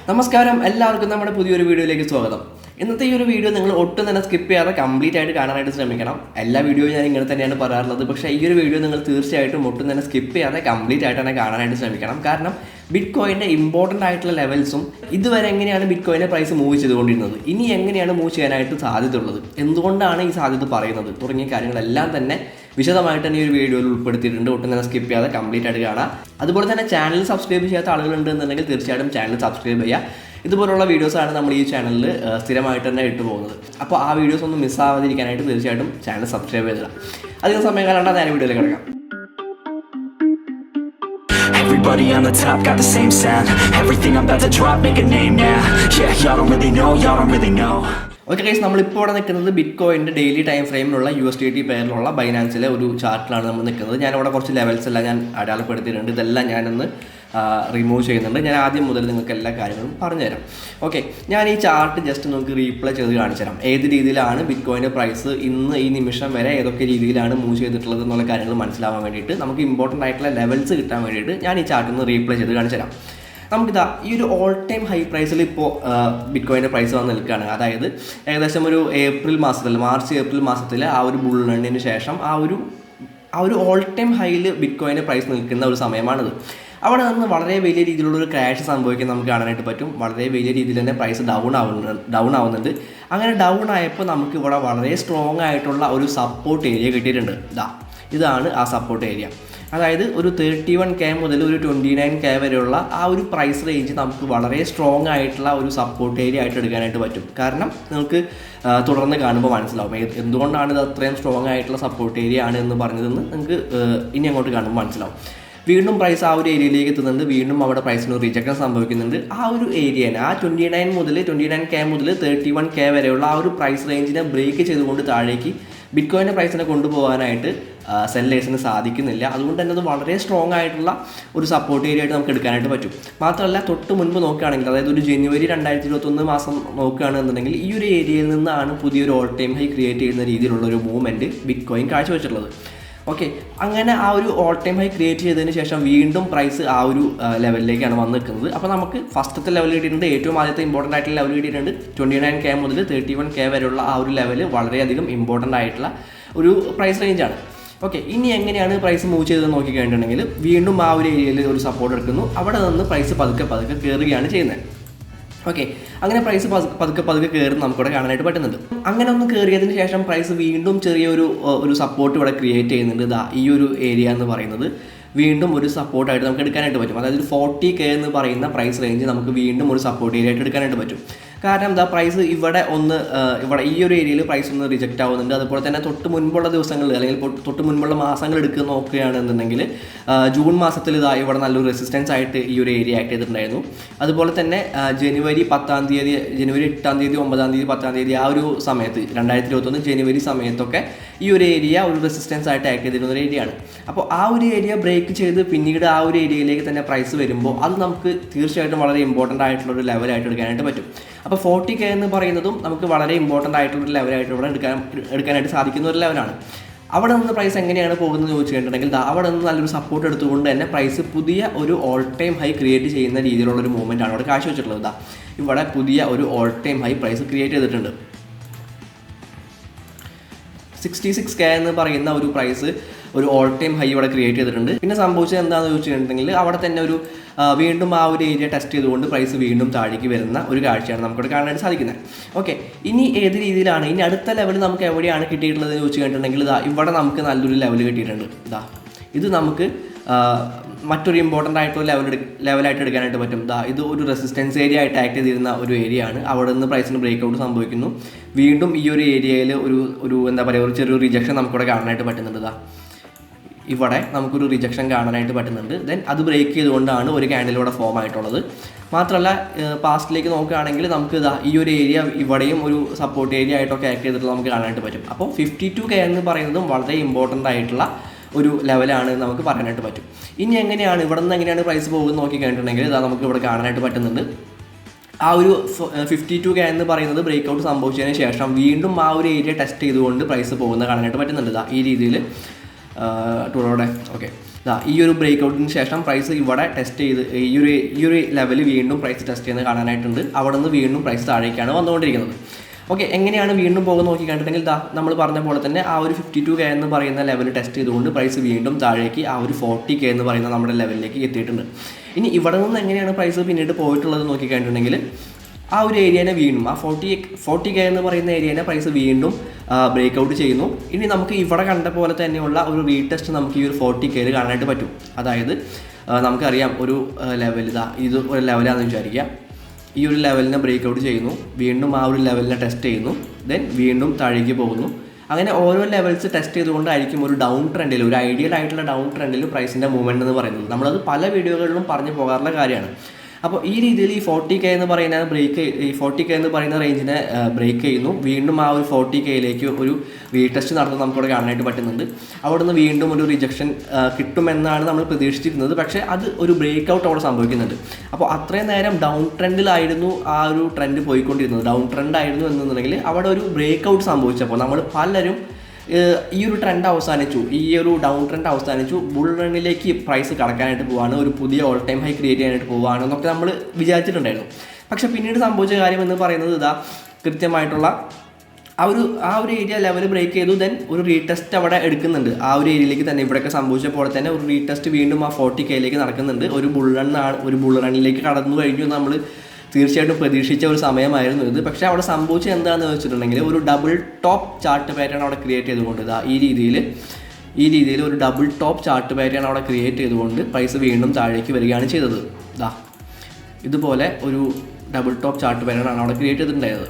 നമസ്കാരം, എല്ലാവർക്കും നമ്മുടെ പുതിയൊരു വീഡിയോയിലേക്ക് സ്വാഗതം. ഇന്നത്തെ ഈ ഒരു വീഡിയോ നിങ്ങൾ ഒട്ടും തന്നെ സ്കിപ്പ് ചെയ്യാതെ കംപ്ലീറ്റ് ആയിട്ട് കാണാനായിട്ട് ശ്രമിക്കണം. എല്ലാ വീഡിയോയും ഞാൻ ഇങ്ങനെ തന്നെയാണ് പറയാറുള്ളത്. പക്ഷേ ഈ ഒരു വീഡിയോ നിങ്ങൾ തീർച്ചയായിട്ടും ഒട്ടും തന്നെ സ്കിപ്പ് ചെയ്യാതെ കംപ്ലീറ്റ് ആയിട്ട് തന്നെ കാണാനായിട്ട് ശ്രമിക്കണം. കാരണം ബിറ്റ് കോയിൻ്റെ ഇമ്പോർട്ടൻ്റ് ആയിട്ടുള്ള ലെവൽസും ഇതുവരെ എങ്ങനെയാണ് ബിറ്റ് കോയിൻ്റെ പ്രൈസ് മൂവ് ചെയ്തുകൊണ്ടിരുന്നത്, ഇനി എങ്ങനെയാണ് മൂവ് ചെയ്യാനായിട്ട് സാധ്യതയുള്ളത്, എന്തുകൊണ്ടാണ് ഈ സാധ്യത പറയുന്നത് തുടങ്ങിയ കാര്യങ്ങളെല്ലാം തന്നെ വിശദമായിട്ട് തന്നെ ഈ ഒരു വീഡിയോയിൽ ഉൾപ്പെടുത്തിയിട്ടുണ്ട്. ഒട്ടും തന്നെ സ്കിപ്പ് ചെയ്യാതെ കംപ്ലീറ്റ് ആയിട്ട് കാണാം. അതുപോലെ തന്നെ ചാനൽ സബ്സ്ക്രൈബ് ചെയ്യാത്ത ആളുകളുണ്ടെന്നുണ്ടെങ്കിൽ തീർച്ചയായിട്ടും ചാനൽ സബ്സ്ക്രൈബ് ചെയ്യുക. ഇതുപോലുള്ള വീഡിയോസാണ് നമ്മൾ ഈ ചാനലിൽ സ്ഥിരമായിട്ട് തന്നെ ഇട്ട് പോകുന്നത്. അപ്പോൾ ആ വീഡിയോസ് ഒന്നും മിസ്സാവാതിരിക്കാനായിട്ട് തീർച്ചയായിട്ടും ചാനൽ സബ്സ്ക്രൈബ് ചെയ്തിടാം. അധികം സമയം കളയണ്ട, നേരെ വീഡിയോയിലേക്ക് കിടക്കാം. Everybody on the top got the same sound. Everything I'm about to drop, make a name now. Yeah, y'all don't really know. Okay guys, നമ്മളിപ്പോൾ ഇവിടെ നിൽക്കുന്നത് ബിറ്റ് കോയിൻ്റെ ഡെയിലി ടൈം ഫ്രെയിമിലുള്ള USDT പെയറിലുള്ള ബൈനാൻസിലെ ഒരു ചാർട്ടിലാണ് നമ്മൾ നിൽക്കുന്നത്. ഞാനിവിടെ കുറച്ച് ലെവൽസ് എല്ലാം ഞാൻ അടയാളപ്പെടുത്തിയിട്ടുണ്ട്. ഇതെല്ലാം ഞാനൊന്ന് റിമൂവ് ചെയ്യുന്നുണ്ട്. ഞാൻ ആദ്യം മുതൽ നിങ്ങൾക്ക് എല്ലാ കാര്യങ്ങളും പറഞ്ഞുതരാം. ഓക്കെ, ഞാൻ ഈ ചാർട്ട് ജസ്റ്റ് നിങ്ങൾക്ക് റീപ്ലേ ചെയ്ത് കാണിച്ചു തരാം. ഏത് രീതിയിലാണ് ബിറ്റ് കോയിൻ്റെ പ്രൈസ് ഇന്ന് ഈ നിമിഷം വരെ ഏതൊക്കെ രീതിയിലാണ് മൂവ് ചെയ്തിട്ടുള്ളത് എന്നുള്ള കാര്യങ്ങൾ മനസ്സിലാവാൻ വേണ്ടിയിട്ട്, നമുക്ക് ഇമ്പോർട്ടൻ്റ് ആയിട്ടുള്ള ലെവൽസ് കിട്ടാൻ വേണ്ടിയിട്ട് ഞാൻ ഈ ചാർട്ടിൽ നിന്ന് റീപ്ലേ ചെയ്ത് കാണിച്ചു തരാം. നമുക്കിതാ ഈ ഒരു ഓൾ ടൈം ഹൈ പ്രൈസിൽ ഇപ്പോൾ ബിറ്റ് കോയിൻ്റെ പ്രൈസ് വന്ന് നിൽക്കുകയാണ്. അതായത് ഏകദേശം ഒരു മാർച്ച് ഏപ്രിൽ മാസത്തിൽ ആ ഒരു ബുൾ റണ്ണിന് ശേഷം ആ ഒരു ഓൾ ടൈം ഹൈയിൽ ബിറ്റ് കോയിൻ്റെ പ്രൈസ് നിൽക്കുന്ന ഒരു സമയമാണിത്. അവിടെ നിന്ന് വളരെ വലിയ രീതിയിലുള്ളൊരു ക്രാഷ് സംഭവിക്കാൻ നമുക്ക് കാണാനായിട്ട് പറ്റും. വളരെ വലിയ രീതിയിൽ തന്നെ പ്രൈസ് ഡൗൺ ആവുന്നുണ്ട്. അങ്ങനെ ഡൗൺ ആയപ്പോൾ നമുക്ക് ഇവിടെ വളരെ സ്ട്രോങ് ആയിട്ടുള്ള ഒരു സപ്പോർട്ട് ഏരിയ കിട്ടിയിട്ടുണ്ട്. ഇതാണ് ആ സപ്പോർട്ട് ഏരിയ. അതായത് ഒരു 31K മുതൽ ഒരു 29K വരെയുള്ള ആ ഒരു പ്രൈസ് റേഞ്ച് നമുക്ക് വളരെ സ്ട്രോങ് ആയിട്ടുള്ള ഒരു സപ്പോർട്ട് ഏരിയ ആയിട്ട് എടുക്കാനായിട്ട് പറ്റും. കാരണം നിങ്ങൾക്ക് തുടർന്ന് കാണുമ്പോൾ മനസ്സിലാവും എന്തുകൊണ്ടാണ് ഇത് അത്രയും സ്ട്രോങ് ആയിട്ടുള്ള സപ്പോർട്ട് ഏരിയ ആണ് എന്ന് പറഞ്ഞതെന്ന് നിങ്ങൾക്ക് ഇനി അങ്ങോട്ട് കാണുമ്പോൾ മനസ്സിലാവും. വീണ്ടും പ്രൈസ് ആ ഒരു ഏരിയയിലേക്ക് എത്തുന്നുണ്ട്. വീണ്ടും അവിടെ പ്രൈസിന് റിജക്ഷൻ സംഭവിക്കുന്നുണ്ട്. ആ ഒരു ഏരിയനെ ആ 29K മുതൽ 31K വരെയുള്ള ആ ഒരു പ്രൈസ് റേഞ്ചിനെ ബ്രേക്ക് ചെയ്തുകൊണ്ട് താഴേക്ക് ബിറ്റ് കോയിൻ്റെ പ്രൈസിനെ കൊണ്ടുപോകാനായിട്ട് സെല്ലേഴ്സിന് സാധിക്കുന്നില്ല. അതുകൊണ്ട് തന്നെ അത് വളരെ സ്ട്രോങ് ആയിട്ടുള്ള ഒരു സപ്പോർട്ട് ഏരിയ ആയിട്ട് നമുക്ക് എടുക്കാനായിട്ട് പറ്റും. മാത്രമല്ല തൊട്ട് മുൻപ് നോക്കുകയാണെങ്കിൽ, അതായത് ഒരു ജനുവരി 2021 മാസം നോക്കുകയാണെന്നുണ്ടെങ്കിൽ ഈ ഒരു ഏരിയയിൽ നിന്നാണ് പുതിയൊരു ഓൾ ടൈം ഹൈ ക്രിയേറ്റ് ചെയ്യുന്ന രീതിയിലുള്ള ഒരു മൂവ്മെൻറ്റ് ബിറ്റ് കോയിൻ കാഴ്ചവെച്ചിട്ടുള്ളത്. ഓക്കെ, അങ്ങനെ ആ ഒരു ഓൾ ടൈം ഹൈ ക്രിയേറ്റ് ചെയ്തതിന് ശേഷം വീണ്ടും പ്രൈസ് ആ ഒരു ലെവലിലേക്കാണ് വന്ന് നിൽക്കുന്നത്. അപ്പോൾ നമുക്ക് ഫസ്റ്റത്തെ ലെവൽ കിട്ടിയിട്ടുണ്ട്. ഏറ്റവും ആദ്യത്തെ ഇമ്പോർട്ടൻ്റ് ആയിട്ടുള്ള ലെവൽ കിട്ടിയിട്ടുണ്ട്. 29K മുതൽ 31K വരെയുള്ള ആ ഒരു ലെവൽ വളരെയധികം ഇമ്പോർട്ടൻ്റ് ആയിട്ടുള്ള ഒരു പ്രൈസ് റേഞ്ചാണ്. ഓക്കെ, ഇനി എങ്ങനെയാണ് പ്രൈസ് മൂവ് ചെയ്തതെന്ന് നോക്കിക്കഴിഞ്ഞിട്ടുണ്ടെങ്കിൽ വീണ്ടും ആ ഒരു ഏരിയയിൽ ഒരു സപ്പോർട്ട് എടുക്കുന്നു. അവിടെ നിന്ന് പ്രൈസ് പതുക്കെ കയറുകയാണ് ചെയ്യുന്നത്. ഓക്കെ, അങ്ങനെ പ്രൈസ് പതുക്കെ കയറുന്ന നമുക്കിവിടെ കാണാനായിട്ട് പറ്റുന്നുണ്ട്. അങ്ങനെ ഒന്ന് കയറിയതിന് ശേഷം പ്രൈസ് വീണ്ടും ചെറിയൊരു സപ്പോർട്ട് ഇവിടെ ക്രിയേറ്റ് ചെയ്യുന്നുണ്ട്. ഈ ഒരു ഏരിയ എന്ന് പറയുന്നത് വീണ്ടും ഒരു സപ്പോർട്ടായിട്ട് നമുക്ക് എടുക്കാനായിട്ട് പറ്റും. അതായത് 40K എന്ന് പറയുന്ന പ്രൈസ് റേഞ്ച് നമുക്ക് വീണ്ടും ഒരു സപ്പോർട്ട് ഏരിയ ആയിട്ട് എടുക്കാനായിട്ട് പറ്റും. കാരണം പ്രൈസ് ഇവിടെ ഈ ഒരു ഏരിയയിൽ പ്രൈസ് ഒന്ന് റിജക്റ്റ് ആവുന്നുണ്ട്. അതുപോലെ തന്നെ തൊട്ട് മുൻപുള്ള ദിവസങ്ങളിൽ അല്ലെങ്കിൽ തൊട്ട് മുൻപുള്ള മാസങ്ങൾ എടുക്കുക നോക്കുകയാണെന്നുണ്ടെങ്കിൽ ജൂൺ മാസത്തിൽ ഇവിടെ നല്ലൊരു റെസിസ്റ്റൻസ് ആയിട്ട് ഈ ഒരു ഏരിയ ആക്ട് ചെയ്തിട്ടുണ്ടായിരുന്നു. അതുപോലെ തന്നെ ജനുവരി 8-ാം തീയതി 9-ാം തീയതി 10-ാം തീയതി ആ ഒരു സമയത്ത് 2021 ജനുവരി സമയത്തൊക്കെ ഈ ഒരു ഏരിയ ഒരു റെസിസ്റ്റൻസ് ആയിട്ട് ആക്ട് ചെയ്തിരുന്ന ഒരു ഏരിയയാണ്. അപ്പോൾ ആ ഒരു ഏരിയ ബ്രേക്ക് ചെയ്ത് പിന്നീട് ആ ഒരു ഏരിയയിലേക്ക് തന്നെ പ്രൈസ് വരുമ്പോൾ അത് നമുക്ക് തീർച്ചയായിട്ടും വളരെ ഇമ്പോർട്ടൻ്റ് ആയിട്ടുള്ളൊരു ലെവലായിട്ട് എടുക്കാനായിട്ട് പറ്റും. അപ്പോൾ 40K എന്ന് പറയുന്നതും നമുക്ക് വളരെ ഇമ്പോർട്ടൻ്റ് ആയിട്ടുള്ളൊരു ലെവലായിട്ട് ഇവിടെ എടുക്കാനായിട്ട് സാധിക്കുന്ന ഒരു ലെവലാണ്. അവിടെ നിന്ന് പ്രൈസ് എങ്ങനെയാണ് പോകുന്നത് ചോദിച്ചു കഴിഞ്ഞിട്ടുണ്ടെങ്കിൽ അവിടെ നിന്ന് നല്ലൊരു സപ്പോർട്ട് എടുത്തുകൊണ്ട് തന്നെ പ്രൈസ് പുതിയ ഒരു ഓൾ ടൈം ഹൈ ക്രിയേറ്റ് ചെയ്യുന്ന രീതിയിലുള്ളൊരു മൂവ്മെൻ്റ് ആണ് അവിടെ കാഴ്ചവെച്ചിട്ടുള്ളത്. ഇവിടെ പുതിയ ഒരു all time high price create ചെയ്തിട്ടുണ്ട്. 66K എന്ന് പറയുന്ന ഒരു പ്രൈസ് ഒരു ഓൾ ടൈം ഹൈ ഇവിടെ ക്രിയേറ്റ് ചെയ്തിട്ടുണ്ട്. പിന്നെ സംഭവിച്ചത് എന്താണെന്ന് ചോദിച്ചിട്ടുണ്ടെങ്കിൽ അവിടെ തന്നെ വീണ്ടും ആ ഒരു ഏരിയ ടെസ്റ്റ് ചെയ്തുകൊണ്ട് പ്രൈസ് വീണ്ടും താഴേക്ക് വരുന്ന ഒരു കാഴ്ചയാണ് നമുക്കിവിടെ കാണാനായിട്ട് സാധിക്കുന്നത്. ഓക്കെ, ഇനി ഏത് രീതിയിലാണ് ഇനി അടുത്ത ലെവൽ നമുക്ക് എവിടെയാണ് കിട്ടിയിട്ടുള്ളത് എന്ന് ചോദിച്ചു കഴിഞ്ഞിട്ടുണ്ടെങ്കിൽ ഇവിടെ നമുക്ക് നല്ലൊരു ലെവൽ കിട്ടിയിട്ടുണ്ട്. ഇത് നമുക്ക് മറ്റൊരു ഇമ്പോർട്ടൻ്റ് ആയിട്ടുള്ള ലെവലായിട്ട് എടുക്കാനായിട്ട് പറ്റും. ഇത് ഒരു റെസിസ്റ്റൻസ് ഏരിയ ആയിട്ട് ആക്ട് ചെയ്തിരുന്ന ഒരു ഏരിയ ആണ്. അവിടെ നിന്ന് പ്രൈസിന് ബ്രേക്ക് ഔട്ട് സംഭവിക്കുന്നു. വീണ്ടും ഈ ഒരു ഏരിയയിൽ ഒരു എന്താ പറയുക ഒരു ചെറിയൊരു റിജക്ഷൻ നമുക്കിവിടെ കാണാനായിട്ട് പറ്റുന്നുണ്ട്. ഇവിടെ നമുക്കൊരു റിജക്ഷൻ കാണാനായിട്ട് പറ്റുന്നുണ്ട്. ദെൻ അത് ബ്രേക്ക് ചെയ്തുകൊണ്ടാണ് ഒരു ക്യാൻഡിലൂടെ ഫോം ആയിട്ടുള്ളത്. മാത്രമല്ല പാസ്റ്റിലേക്ക് നോക്കുകയാണെങ്കിൽ നമുക്ക് ഈ ഒരു ഏരിയ ഇവിടെയും ഒരു സപ്പോർട്ട് ഏരിയ ആയിട്ടൊക്കെ ആക്ട് ചെയ്തിട്ടുള്ള നമുക്ക് കാണാനായിട്ട് പറ്റും. അപ്പോൾ 52K എന്ന് പറയുന്നതും വളരെ ഇമ്പോർട്ടൻ്റ് ആയിട്ടുള്ള ഒരു ലെവലാണ് നമുക്ക് പറയാനായിട്ട് പറ്റും. ഇനി ഇവിടെ നിന്ന് എങ്ങനെയാണ് പ്രൈസ് പോകുന്നത് നോക്കി കഴിഞ്ഞിട്ടുണ്ടെങ്കിൽ നമുക്ക് ഇവിടെ കാണാനായിട്ട് പറ്റുന്നുണ്ട്. ആ ഒരു 52K എന്ന് പറയുന്നത് ബ്രേക്ക് ഔട്ട് സംഭവിച്ചതിന് ശേഷം വീണ്ടും ആ ഒരു ഏരിയ ടെസ്റ്റ് ചെയ്തുകൊണ്ട് പ്രൈസ് പോകുന്നത് കാണാനായിട്ട് പറ്റുന്നുണ്ട്. ഈ രീതിയിൽ ടൂറോടെ ഓക്കെ ഈ ഒരു ബ്രേക്ക് ഔട്ടിന് ശേഷം പ്രൈസ് ഇവിടെ ടെസ്റ്റ് ചെയ്ത് ഈ ഒരു ലെവൽ വീണ്ടും പ്രൈസ് ടെസ്റ്റ് ചെയ്യുന്നത് കാണാനായിട്ടുണ്ട്. അവിടെ നിന്ന് വീണ്ടും പ്രൈസ് താഴേക്കാണ് വന്നുകൊണ്ടിരിക്കുന്നത്. ഓക്കെ, എങ്ങനെയാണ് വീണ്ടും പോകുന്നത് നോക്കി കണ്ടിട്ടുണ്ടെങ്കിൽ നമ്മൾ പറഞ്ഞ പോലെ തന്നെ ആ ഒരു 52K എന്ന് പറയുന്ന ലെവൽ ടെസ്റ്റ് ചെയ്തുകൊണ്ട് പ്രൈസ് വീണ്ടും താഴേക്ക് ആ ഒരു 40K എന്ന് പറയുന്ന നമ്മുടെ ലെവലിലേക്ക് എത്തിയിട്ടുണ്ട്. ഇനി ഇവിടെ നിന്ന് എങ്ങനെയാണ് പ്രൈസ് പിന്നീട് പോയിട്ടുള്ളത് നോക്കി കഴിഞ്ഞിട്ടുണ്ടെങ്കിൽ ആ ഒരു ഏരിയനെ വീണ്ടും ആ 40K എന്ന് പറയുന്ന ഏരിയനെ പ്രൈസ് വീണ്ടും ബ്രേക്ക് ഔട്ട് ചെയ്യുന്നു. ഇനി നമുക്ക് ഇവിടെ കണ്ട പോലെ തന്നെയുള്ള ഒരു റീടെസ്റ്റ് നമുക്ക് ഈ ഒരു 40Kയിൽ കാണാനായിട്ട് പറ്റും. അതായത് നമുക്കറിയാം ഒരു ലെവൽ ഇത് ഒരു ലെവലാണെന്ന് വിചാരിക്കുക. ഈ ഒരു ലെവലിനെ ബ്രേക്ക് ഔട്ട് ചെയ്യുന്നു, വീണ്ടും ആ ഒരു ലെവലിനെ ടെസ്റ്റ് ചെയ്യുന്നു, ദെൻ വീണ്ടും താഴേക്ക് പോകുന്നു. അങ്ങനെ ഓരോ ലെവൽസ് ടെസ്റ്റ് ചെയ്തുകൊണ്ടായിരിക്കും ഒരു ഡൗൺ ട്രെൻഡിൽ, ഒരു ഐഡിയൽ ആയിട്ടുള്ള ഡൗൺ ട്രെൻഡിൽ പ്രൈസിൻ്റെ മൂവ്മെൻറ്റ് എന്ന് പറയുന്നത്. നമ്മളത് പല വീഡിയോകളിലും പറഞ്ഞു പോകാറുള്ള കാര്യമാണ്. അപ്പോൾ ഈ രീതിയിൽ ഈ 40K എന്ന് പറയുന്ന ഈ 40K എന്ന് പറയുന്ന റേഞ്ചിനെ ബ്രേക്ക് ചെയ്യുന്നു, വീണ്ടും ആ ഒരു 40Kയിലേക്ക് ഒരു റീടെസ്റ്റ് നടത്തുന്നത് നമുക്കിവിടെ കാണാനായിട്ട് പറ്റുന്നുണ്ട്. അവിടെ നിന്ന് വീണ്ടും ഒരു റിജക്ഷൻ കിട്ടുമെന്നാണ് നമ്മൾ പ്രതീക്ഷിച്ചിരുന്നത്. പക്ഷേ അത് ഒരു ബ്രേക്ക് ഔട്ട് അവിടെ സംഭവിക്കുന്നുണ്ട്. അപ്പോൾ അത്രയും നേരം ഡൗൺ ട്രെൻഡിലായിരുന്നു ആ ഒരു ട്രെൻഡ് പോയിക്കൊണ്ടിരുന്നത്. ഡൗൺ ട്രെൻഡ് ആയിരുന്നു എന്നുണ്ടെങ്കിൽ അവിടെ ഒരു ബ്രേക്ക് ഔട്ട് സംഭവിച്ചപ്പോൾ നമ്മൾ പലരും ഈ ഒരു ട്രെൻഡ് അവസാനിച്ചു, ഈ ഒരു ഡൗൺ ട്രെൻഡ് അവസാനിച്ചു, ബുൾ റണ്ണിലേക്ക് പ്രൈസ് കടക്കാനായിട്ട് പോവാണ്, ഒരു പുതിയ ഓൾ ടൈം ഹൈ ക്രിയേറ്റ് ചെയ്യാനായിട്ട് പോവുകയാണ് എന്നൊക്കെ നമ്മൾ വിചാരിച്ചിട്ടുണ്ടായിരുന്നു. പക്ഷേ പിന്നീട് സംഭവിച്ച കാര്യം എന്ന് പറയുന്നത് കൃത്യമായിട്ടുള്ള ആ ഒരു ഏരിയ ലെവൽ ബ്രേക്ക് ചെയ്തു, ദെൻ ഒരു റീടെസ്റ്റ് അവിടെ എടുക്കുന്നുണ്ട്. ആ ഒരു ഏരിയയിലേക്ക് തന്നെ ഇവിടെയൊക്കെ സംഭവിച്ച പോലെ തന്നെ ഒരു റീടെസ്റ്റ് വീണ്ടും ആ 40Kയിലേക്ക് നടക്കുന്നുണ്ട്. ഒരു ബുൾ റണ്ണിലേക്ക് കടന്നു കഴിഞ്ഞു നമ്മൾ തീർച്ചയായിട്ടും പ്രതീക്ഷിച്ച ഒരു സമയമായിരുന്നു ഇത്. പക്ഷേ അവിടെ സംഭവിച്ചത് എന്താണെന്ന് വെച്ചിട്ടുണ്ടെങ്കിൽ ഒരു ഡബിൾ ടോപ്പ് ചാർട്ട് പാറ്റേൺ അവിടെ ക്രിയേറ്റ് ചെയ്തുകൊണ്ട് ഈ രീതിയിൽ ഒരു ഡബിൾ ടോപ്പ് ചാർട്ട് പാറ്റേൺ അവിടെ ക്രിയേറ്റ് ചെയ്തുകൊണ്ട് പ്രൈസ് വീണ്ടും താഴേക്ക് വരികയാണ് ചെയ്തത്. ഇതുപോലെ ഒരു ഡബിൾ ടോപ്പ് ചാർട്ട് പാറ്റേൺ ആണ് അവിടെ ക്രിയേറ്റ് ചെയ്തിട്ടുണ്ടായത്.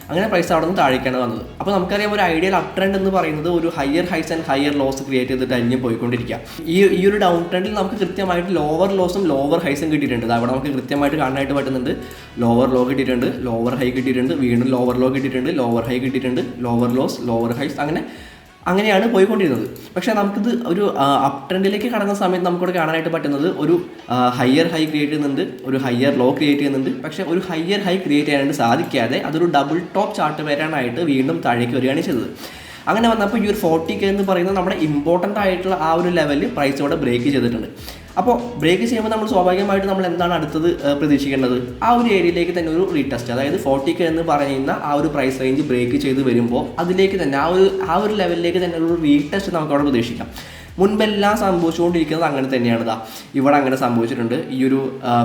അങ്ങനെ പ്രൈസ് അവിടെ നിന്ന് താഴേക്കാണ് വന്നത്. അപ്പോൾ നമുക്കറിയാം ഒരു ഐഡിയൽ അപ് ട്രെൻഡ് എന്ന് പറയുന്നത് ഒരു higher high and higher loss create ചെയ്തിട്ട് പോയിക്കൊണ്ടിരിക്കുക. ഈ ഒരു ഡൗൺ ട്രെൻഡിൽ നമുക്ക് കൃത്യമായിട്ട് ലോവർ ലോസും ലോവർ ഹൈസും കിട്ടിയിട്ടുണ്ട്. അവിടെ നമുക്ക് കൃത്യമായിട്ട് കാണാനായിട്ട് പറ്റുന്നുണ്ട്. ലോവർ ലോ കിട്ടിയിട്ടുണ്ട്, ലോവർ ഹൈ കിട്ടിയിട്ടുണ്ട്, വീണ്ടും ലോവർ ലോ കിട്ടിയിട്ടുണ്ട്, ലോവർ ഹൈ കിട്ടിയിട്ടുണ്ട്, ലോവർ ലോസ്, ലോവർ ഹൈസ്, അങ്ങനെയാണ് പോയിക്കൊണ്ടിരുന്നത്. പക്ഷേ നമുക്കിത് ഒരു അപ് ട്രെൻഡിലേക്ക് കടന്ന സമയത്ത് നമുക്കിവിടെ കാണാനായിട്ട് പറ്റുന്നത് ഒരു ഹയർ ഹൈ ക്രിയേറ്റ് ചെയ്യുന്നുണ്ട്, ഒരു ഹയർ ലോ ക്രിയേറ്റ് ചെയ്യുന്നുണ്ട്. പക്ഷേ ഒരു ഹയർ ഹൈ ക്രിയേറ്റ് ചെയ്യാനായിട്ട് സാധിക്കാതെ അതൊരു ഡബിൾ ടോപ്പ് ചാർട്ട് പാറ്റേണായിട്ട് വീണ്ടും താഴേക്ക് വരികയാണ് ചെയ്തത്. അങ്ങനെ വന്നപ്പോൾ ഈ ഒരു 40K എന്ന് പറയുന്നത് നമ്മുടെ ഇമ്പോർട്ടൻ്റ് ആയിട്ടുള്ള ആ ഒരു ലെവലിൽ പ്രൈസ് ഇവിടെ ബ്രേക്ക് ചെയ്തിട്ടുണ്ട്. അപ്പോൾ ബ്രേക്ക് ചെയ്യുമ്പോൾ നമ്മൾ സ്വാഭാവികമായിട്ട് നമ്മൾ എന്താണ് അടുത്തത് പ്രതീക്ഷിക്കേണ്ടത്? ആ ഒരു ഏരിയയിലേക്ക് തന്നെ ഒരു റീടെസ്റ്റ്, അതായത് 40K എന്ന് പറയുന്ന ആ ഒരു പ്രൈസ് റേഞ്ച് ബ്രേക്ക് ചെയ്ത് വരുമ്പോൾ അതിലേക്ക് തന്നെ ആ ഒരു ലെവലിലേക്ക് തന്നെ ഒരു റീടെസ്റ്റ് നമുക്ക് അവിടെ പ്രതീക്ഷിക്കാം. മുൻപെല്ലാം സംഭവിച്ചുകൊണ്ടിരിക്കുന്നത് അങ്ങനെ തന്നെയാണ്. ഇവിടെ അങ്ങനെ സംഭവിച്ചിട്ടുണ്ട്. ഈ ഒരു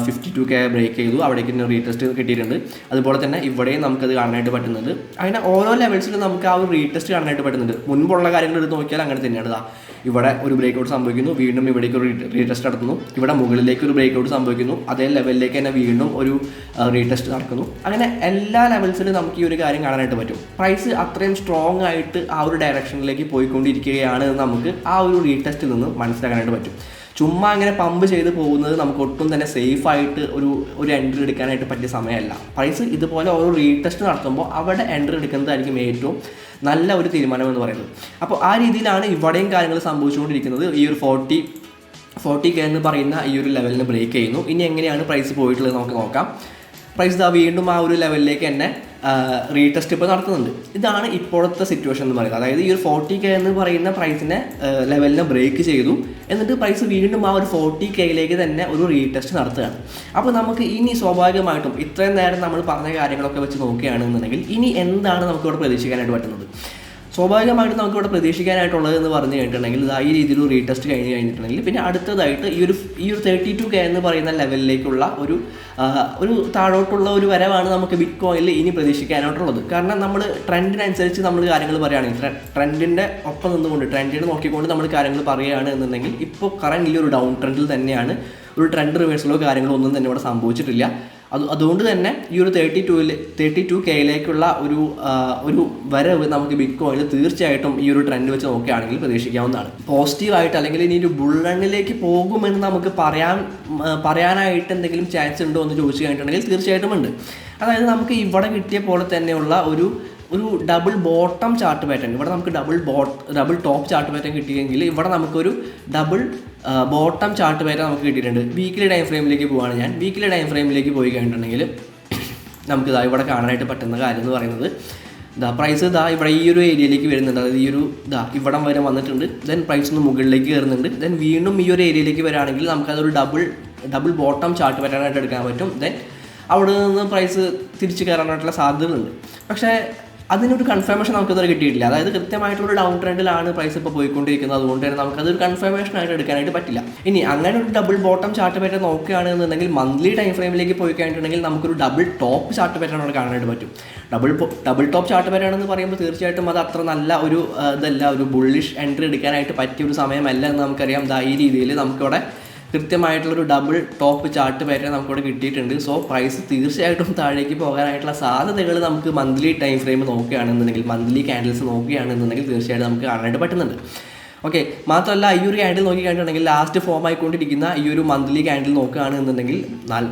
52K ബ്രേക്ക് ചെയ്തു, അവിടേക്ക് തന്നെ റീടെസ്റ്റ് കിട്ടിയിട്ടുണ്ട്. അതുപോലെ തന്നെ ഇവിടെയും നമുക്കത് കാണാനായിട്ട് പറ്റുന്നുണ്ട്. അങ്ങനെ ഓരോ ലെവൽസിലും നമുക്ക് ആ ഒരു റീടെസ്റ്റ് കാണാനായിട്ട് പറ്റുന്നുണ്ട്. മുൻപുള്ള കാര്യങ്ങൾ എടുത്ത് നോക്കിയാൽ അങ്ങനെ തന്നെയാണ്. ഇവിടെ ഒരു ബ്രേക്ക് ഔട്ട് സംഭവിക്കുന്നു, വീണ്ടും ഇവിടേക്ക് ഒരു റീടെസ്റ്റ് നടത്തുന്നു, ഇവിടെ മുകളിലേക്ക് ഒരു ബ്രേക്ക് ഔട്ട് സംഭവിക്കുന്നു, അതേ ലെവലിലേക്ക് തന്നെ വീണ്ടും ഒരു റീടെസ്റ്റ് നടക്കുന്നു. അങ്ങനെ എല്ലാ ലെവൽസിലും നമുക്ക് ഈ ഒരു കാര്യം കാണാനായിട്ട് പറ്റും. പ്രൈസ് അത്രയും സ്ട്രോങ് ആയിട്ട് ആ ഒരു ഡയറക്ഷനിലേക്ക് പോയിക്കൊണ്ടിരിക്കുകയാണ് എന്ന് നമുക്ക് ആ ഒരു റീടെസ്റ്റിൽ നിന്ന് മനസ്സിലാക്കാനായിട്ട് പറ്റും. ചുമ്മാ അങ്ങനെ പമ്പ് ചെയ്ത് പോകുന്നത് നമുക്ക് ഒട്ടും തന്നെ സേഫായിട്ട് ഒരു എൻട്രി എടുക്കാനായിട്ട് പറ്റിയ സമയമല്ല. പ്രൈസ് ഇതുപോലെ ഓരോ റീടെസ്റ്റ് നടത്തുമ്പോൾ അവിടെ എൻട്രി എടുക്കുന്നതായിരിക്കും ഏറ്റവും നല്ല ഒരു തീരുമാനം എന്ന് പറയുന്നത്. അപ്പോൾ ആ രീതിയിലാണ് ഇവിടെയും കാര്യങ്ങൾ സംഭവിച്ചുകൊണ്ടിരിക്കുന്നത്. ഈ ഒരു 40K എന്ന് പറയുന്ന ഈ ഒരു ലെവലിന് ബ്രേക്ക് ചെയ്യുന്നു. ഇനി എങ്ങനെയാണ് പ്രൈസ് പോയിട്ടുള്ളത് നമുക്ക് നോക്കാം. പ്രൈസ് വീണ്ടും ആ ഒരു ലെവലിലേക്ക് തന്നെ റീടെസ്റ്റ് ഇപ്പോൾ നടത്തുന്നുണ്ട്. ഇതാണ് ഇപ്പോഴത്തെ സിറ്റുവേഷൻ എന്ന് പറയുന്നത്. അതായത് ഈ ഒരു 40K എന്ന് പറയുന്ന പ്രൈസിനെ ലെവലിനെ ബ്രേക്ക് ചെയ്തു, എന്നിട്ട് പ്രൈസ് വീണ്ടും ആ ഒരു 40Kയിലേക്ക് തന്നെ ഒരു റീടെസ്റ്റ് നടത്തുകയാണ്. അപ്പോൾ നമുക്ക് ഇനി സ്വാഭാവികമായിട്ടും ഇത്രയും നേരം നമ്മൾ പറഞ്ഞ കാര്യങ്ങളൊക്കെ വെച്ച് നോക്കുകയാണെന്നുണ്ടെങ്കിൽ ഇനി എന്താണ് നമുക്കിവിടെ പ്രതീക്ഷിക്കാനായിട്ട് പറ്റുന്നത്? സ്വാഭാവികമായിട്ട് നമുക്കിവിടെ പ്രതീക്ഷിക്കാനായിട്ടുള്ളത് എന്ന് പറഞ്ഞു കഴിഞ്ഞിട്ടുണ്ടെങ്കിൽ ഈ രീതിയിൽ ഒരു റീടെസ്റ്റ് കഴിഞ്ഞിട്ടുണ്ടെങ്കിൽ പിന്നെ അടുത്തതായിട്ട് ഈ ഒരു 32K എന്ന് പറയുന്ന ലെവലിലേക്കുള്ള ഒരു താഴോട്ടുള്ള ഒരു വരവാണ് നമുക്ക് ബിറ്റ് കോയിനിൽ ഇനി പ്രതീക്ഷിക്കാനായിട്ടുള്ളത്. കാരണം നമ്മൾ ട്രെൻഡിനനുസരിച്ച് നമ്മൾ കാര്യങ്ങൾ പറയുകയാണെങ്കിൽ ട്രെൻഡിൻ്റെ ഒപ്പം നിന്നുകൊണ്ട് ട്രെൻഡിനെ നോക്കിക്കൊണ്ട് നമ്മൾ കാര്യങ്ങൾ പറയുകയാണ് എന്നുണ്ടെങ്കിൽ ഇപ്പോൾ കറൻറ്റ്ലി ഒരു ഡൗൺ ട്രെൻഡിൽ തന്നെയാണ്. ഒരു ട്രെൻഡ് റിവേഴ്സലോ കാര്യങ്ങളോ ഒന്നും തന്നെ ഇവിടെ സംഭവിച്ചിട്ടില്ല. അതുകൊണ്ട് തന്നെ ഈ ഒരു 32Kയിലേക്കുള്ള ഒരു വരവ് നമുക്ക് ബിറ്റ് കോയിനിൽ തീർച്ചയായിട്ടും ഈ ഒരു ട്രെൻഡ് വെച്ച് നോക്കുകയാണെങ്കിൽ പ്രതീക്ഷിക്കാവുന്നതാണ്. പോസിറ്റീവായിട്ട് അല്ലെങ്കിൽ ഇനി ഒരു ബുൾ റണ്ണിലേക്ക് പോകുമെന്ന് നമുക്ക് പറയാനായിട്ട് എന്തെങ്കിലും ചാൻസ് ഉണ്ടോ എന്ന് ചോദിച്ചു കഴിഞ്ഞിട്ടുണ്ടെങ്കിൽ തീർച്ചയായിട്ടും ഉണ്ട്. അതായത് നമുക്ക് ഇവിടെ കിട്ടിയ പോലെ തന്നെയുള്ള ഒരു ഡബിൾ ബോട്ടം ചാർട്ട് പാറ്റേൺ, ഇവിടെ നമുക്ക് ഡബിൾ ടോപ്പ് ചാർട്ട് പാറ്റേൺ കിട്ടിയെങ്കിൽ ഇവിടെ നമുക്കൊരു ഡബിൾ ബോട്ടം ചാർട്ട് പാറ്റേൺ നമുക്ക് കിട്ടിയിട്ടുണ്ട്. വീക്കിലി ടൈം ഫ്രെയിമിലേക്ക് പോവുകയാണ് ഞാൻ. വീക്കിലി ടൈം ഫ്രെയിമിലേക്ക് പോയി കഴിഞ്ഞിട്ടുണ്ടെങ്കിൽ നമുക്ക് ഇവിടെ കാണാനായിട്ട് പറ്റുന്ന കാര്യം എന്ന് പറയുന്നത് പ്രൈസ് ഇവിടെ ഈ ഒരു ഏരിയയിലേക്ക് വരുന്നുണ്ട്. അതായത് ഈ ഒരു ഇവിടം വരെ വന്നിട്ടുണ്ട്. ദെൻ പ്രൈസ് ഒന്ന് മുകളിലേക്ക് കയറുന്നുണ്ട്. ദെൻ വീണ്ടും ഈ ഒരു ഏരിയയിലേക്ക് വരികയാണെങ്കിൽ നമുക്കതൊരു ഡബിൾ ബോട്ടം ചാർട്ട് പാറ്റേണായിട്ട് എടുക്കാൻ പറ്റും. ദെൻ അവിടെ നിന്ന് പ്രൈസ് തിരിച്ച് കയറാനായിട്ടുള്ള സാധ്യതകളുണ്ട്. പക്ഷേ അതിനൊരു കൺഫർമേഷൻ നമുക്കിതുവരെ കിട്ടിയിട്ടില്ല. അതായത് കൃത്യമായിട്ടുള്ള ഡൗൺ ട്രെൻഡിലാണ് പ്രൈസ് ഇപ്പോൾ പോയിക്കൊണ്ടിരിക്കുന്നത്. അതുകൊണ്ട് തന്നെ നമുക്കതൊരു കൺഫർമേഷൻ ആയിട്ട് എടുക്കാനായിട്ട് പറ്റില്ല. ഇനി അങ്ങനെ ഒരു ഡബിൾ ബോട്ടം ചാർട്ട് പാറ്റേൺ നോക്കുകയാണെന്നുണ്ടെങ്കിൽ മന്ത്ലി ടൈം ഫ്രെയിമിലേക്ക് പോയി കഴിഞ്ഞിട്ടുണ്ടെങ്കിൽ നമുക്കൊരു ഡബിൾ ടോപ്പ് ചാർട്ട് പാറ്റേൺ അവിടെ കാണാനായിട്ട് പറ്റും. ഡബിൾ ടോപ്പ് ചാർട്ട് പാറ്റേൺ എന്ന് പറയുമ്പോൾ തീർച്ചയായിട്ടും അത് അത്ര നല്ല ഒരു ഒരു ബുള്ളിഷ് എൻട്രി എടുക്കാനായിട്ട് പറ്റിയ ഒരു സമയമല്ല എന്ന് നമുക്കറിയാം. ഈ രീതിയിൽ നമുക്കിവിടെ കൃത്യമായിട്ടുള്ളൊരു ഡബിൾ ടോപ്പ് ചാർട്ട് പാറ്റേൺ നമുക്കിവിടെ കിട്ടിയിട്ടുണ്ട്. സോ പ്രൈസ് തീർച്ചയായിട്ടും താഴേക്ക് പോകാനായിട്ടുള്ള സാധ്യതകൾ നമുക്ക് മന്ത്ലി ടൈം ഫ്രെയിം നോക്കുകയാണെന്നുണ്ടെങ്കിൽ, മന്ത്ലി ക്യാൻഡിൽസ് നോക്കുകയാണെന്നുണ്ടെങ്കിൽ തീർച്ചയായിട്ടും നമുക്ക് കാണാനായിട്ട് പറ്റുന്നുണ്ട്. ഓക്കെ, മാത്രമല്ല ഈ ഒരു ക്യാൻഡിൽ നോക്കി കഴിഞ്ഞിട്ടുണ്ടെങ്കിൽ ലാസ്റ്റ് ഫോം ആയിക്കൊണ്ടിരിക്കുന്ന ഈ ഒരു മന്ത്ലി ക്യാൻഡിൽ നോക്കുകയാണെന്നുണ്ടെങ്കിൽ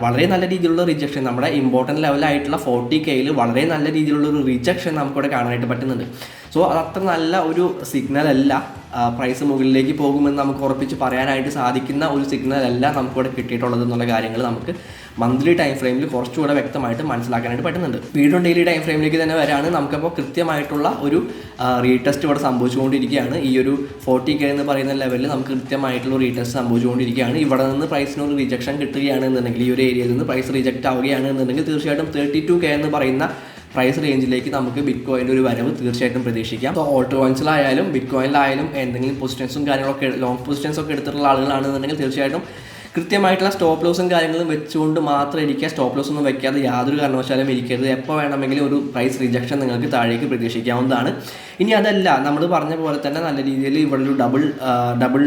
വളരെ നല്ല രീതിയിലുള്ള റിജക്ഷൻ, നമ്മുടെ ഇമ്പോർട്ടൻറ്റ് ലെവലായിട്ടുള്ള 40K വളരെ നല്ല രീതിയിലുള്ള ഒരു റിജക്ഷൻ നമുക്കിവിടെ കാണാനായിട്ട് പറ്റുന്നുണ്ട്. സോ അതത്ര നല്ല ഒരു സിഗ്നൽ അല്ല. പ്രൈസ് മുകളിലേക്ക് പോകുമെന്ന് നമുക്ക് ഉറപ്പിച്ച് പറയാനായിട്ട് സാധിക്കുന്ന ഒരു സിഗ്നൽ അല്ല നമുക്കിവിടെ കിട്ടിയിട്ടുള്ളത് എന്നുള്ള കാര്യങ്ങൾ നമുക്ക് മന്ത്ലി ടൈം ഫ്രെയിമിൽ കുറച്ചുകൂടെ വ്യക്തമായിട്ട് മനസ്സിലാക്കാനായിട്ട് പറ്റുന്നുണ്ട്. വീണ്ടും ഡെയിലി ടൈം ഫ്രെയിമിലേക്ക് തന്നെ വരാണ്. നമുക്കപ്പോൾ കൃത്യമായിട്ടുള്ള ഒരു റീടെസ്റ്റ് ഇവിടെ സംഭവിച്ചുകൊണ്ടിരിക്കുകയാണ്. ഈ ഒരു 40K എന്ന് പറയുന്ന ലെവലിൽ നമുക്ക് കൃത്യമായിട്ടുള്ള റീടെസ്റ്റ് സംഭവിച്ചുകൊണ്ടിരിക്കുകയാണ്. ഇവിടെ നിന്ന് പ്രൈസിന് ഒരു റിജക്ഷൻ കിട്ടുകയാണെന്നുണ്ടെങ്കിൽ, ഈ ഒരു ഏരിയയിൽ നിന്ന് പ്രൈസ് റിജക്റ്റ് ആവുകയാണെന്നുണ്ടെങ്കിൽ തീർച്ചയായിട്ടും 32K എന്ന് പറയുന്ന പ്രൈസ് റേഞ്ചിലേക്ക് നമുക്ക് ബിറ്റ് കോയിൻ്റെ ഒരു വരവ് തീർച്ചയായിട്ടും പ്രതീക്ഷിക്കാം. അപ്പോൾ ഓൾട്ട് കോയിൻസിലായാലും ബിറ്റ് കോയിനിലായാലും എന്തെങ്കിലും പൊസിഷൻസും കാര്യങ്ങളൊക്കെ ലോങ് പൊസിഷൻസൊക്കെ എടുത്തിട്ടുള്ള ആളുകളാണെന്നുണ്ടെങ്കിൽ തീർച്ചയായിട്ടും കൃത്യമായിട്ടുള്ള സ്റ്റോപ്പ് ലോസും കാര്യങ്ങളും വെച്ചുകൊണ്ട് മാത്രം ഇരിക്കുക. സ്റ്റോപ്പ് ലോസ് ഒന്നും വെക്കാതെ യാതൊരു കാരണവശാലും ഇരിക്കരുത്. എപ്പോൾ വേണമെങ്കിലും ഒരു പ്രൈസ് റിജക്ഷൻ നിങ്ങൾക്ക് താഴേക്ക് പ്രതീക്ഷിക്കാവുന്നതാണ്. ഇനി അതല്ല, നമ്മൾ പറഞ്ഞ പോലെ തന്നെ നല്ല രീതിയിൽ ഇവിടെ ഒരു ഡബിൾ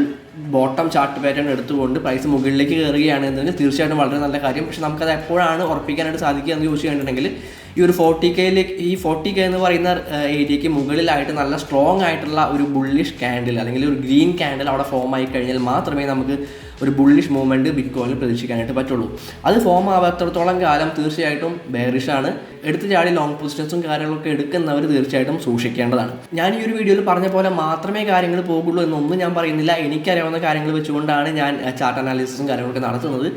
ബോട്ടം ചാർട്ട് പാറ്റേൺ എടുത്തുകൊണ്ട് പ്രൈസ് മുകളിലേക്ക് കയറുകയാണ് എന്നുണ്ടെങ്കിൽ തീർച്ചയായിട്ടും വളരെ നല്ല കാര്യം. പക്ഷേ നമുക്കത് എപ്പോഴാണ് ഉറപ്പിക്കാനായിട്ട് സാധിക്കുക എന്ന് ചോദിച്ചു കഴിഞ്ഞിട്ടുണ്ടെങ്കിൽ ഈ ഒരു 40K എന്ന് പറയുന്ന ഏരിയയ്ക്ക് മുകളിലായിട്ട് നല്ല സ്ട്രോങ് ആയിട്ടുള്ള ഒരു ബുള്ളിഷ് ക്യാൻഡിൽ അല്ലെങ്കിൽ ഒരു ഗ്രീൻ ക്യാൻഡിൽ അവിടെ ഫോം ആയി കഴിഞ്ഞാൽ മാത്രമേ നമുക്ക് ഒരു ബുള്ളിഷ് മൂവ്മെൻറ്റ് ബിറ്റ് കോയിനിൽ പ്രതീക്ഷിക്കാനായിട്ട് പറ്റുള്ളൂ. അത് ഫോം ആവാത്തടത്തോളം കാലം തീർച്ചയായിട്ടും ബെയറിഷാണ്. എടുത്ത് ചാടി ലോങ് പൊസിഷൻസും കാര്യങ്ങളൊക്കെ എടുക്കുന്നവർ തീർച്ചയായിട്ടും സൂക്ഷിക്കേണ്ടതാണ്. ഞാൻ ഈ ഒരു വീഡിയോയിൽ പറഞ്ഞ പോലെ മാത്രമേ കാര്യങ്ങൾ പോകുള്ളൂ എന്നൊന്നും ഞാൻ പറയുന്നില്ല. എനിക്കറിയാവുന്ന കാര്യങ്ങൾ വെച്ചുകൊണ്ടാണ് ഞാൻ ചാർട്ട് അനാലിസിസും കാര്യങ്ങളൊക്കെ നടത്തുന്നത്.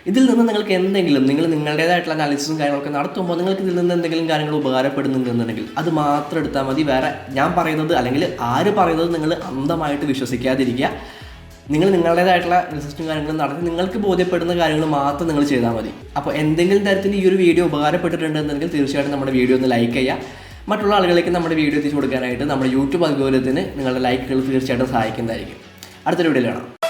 ഇതിൽ നിന്ന് നിങ്ങൾക്ക് എന്തെങ്കിലും നിങ്ങൾ നിങ്ങളുടേതായിട്ടുള്ള അനാലിസിസും കാര്യങ്ങളൊക്കെ നടത്തുമ്പോൾ നിങ്ങൾക്ക് ഇതിൽ നിന്ന് എന്തെങ്കിലും കാര്യങ്ങൾ ഉപകാരപ്പെടുന്നുണ്ടെന്നുണ്ടെങ്കിൽ അത് മാത്രം എടുത്താൽ മതി. വേറെ ഞാൻ പറയുന്നത് അല്ലെങ്കിൽ ആര് പറയുന്നത് നിങ്ങൾ അന്ധമായിട്ട് വിശ്വസിക്കാതിരിക്കുക. നിങ്ങൾ നിങ്ങളുടേതായിട്ടുള്ള റിസർച്ചും കാര്യങ്ങളും നടത്തി നിങ്ങൾക്ക് ബോധ്യപ്പെടുന്ന കാര്യങ്ങൾ മാത്രം നിങ്ങൾ ചെയ്താൽ മതി. അപ്പോൾ എന്തെങ്കിലും തരത്തിൽ ഈ ഒരു വീഡിയോ ഉപകാരപ്പെട്ടിട്ടുണ്ടെന്നുണ്ടെങ്കിൽ തീർച്ചയായിട്ടും നമ്മുടെ വീഡിയോ ഒന്ന് ലൈക്ക് ചെയ്യുക. മറ്റുള്ള ആളുകളിലേക്ക് നമ്മുടെ വീഡിയോ എത്തിച്ചു കൊടുക്കാനായിട്ട് നമ്മുടെ യൂട്യൂബ് അൽഗോരിതത്തിന് നിങ്ങളുടെ ലൈക്കുകൾ തീർച്ചയായിട്ടും സഹായിക്കുന്നതായിരിക്കും. അടുത്തൊരു വീഡിയോയിൽ കാണാം.